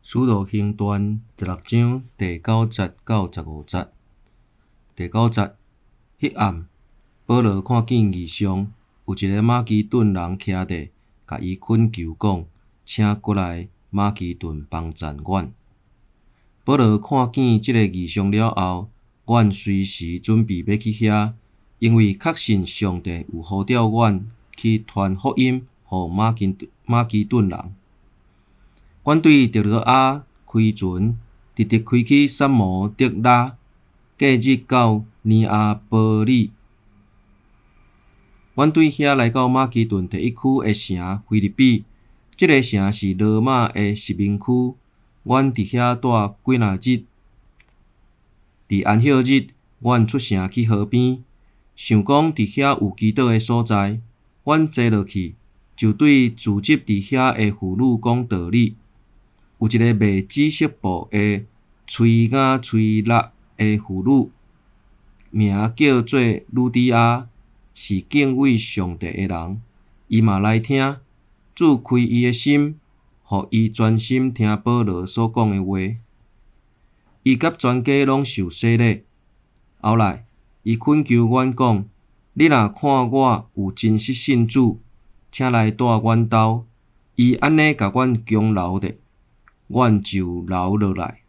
使徒行传16章第9节到15节。第9节，迄暗，保罗看见异象，有一个马其顿人徛伫，甲伊恳求讲：“请过来马其顿帮赞阮。”保罗看见即个异象了后，阮随时准备要去遐，因为确信上帝有呼召阮去传福音予马其顿人。阮对特罗亚开船，直直开去撒摩德拉，隔日到尼阿波里。阮对遐来到马其顿第一区的城腓立比，即个城是罗马的殖民区。阮伫遐住几若日。伫安息日，阮出城去河边，想讲伫遐有祈祷的所在。阮坐落去，就对聚集伫遐的妇女讲道理。有一个卖紫色布的吹雅吹蜡的妇女，名叫做吕底亚，是敬畏上帝的人。伊嘛来听，主开伊的心，互伊专心听保罗所讲的话。伊甲全家拢受洗礼。后来，伊恳求阮讲：“你若看我有真实信主，请来住阮兜。”伊安尼甲阮强留着，阮就留落来。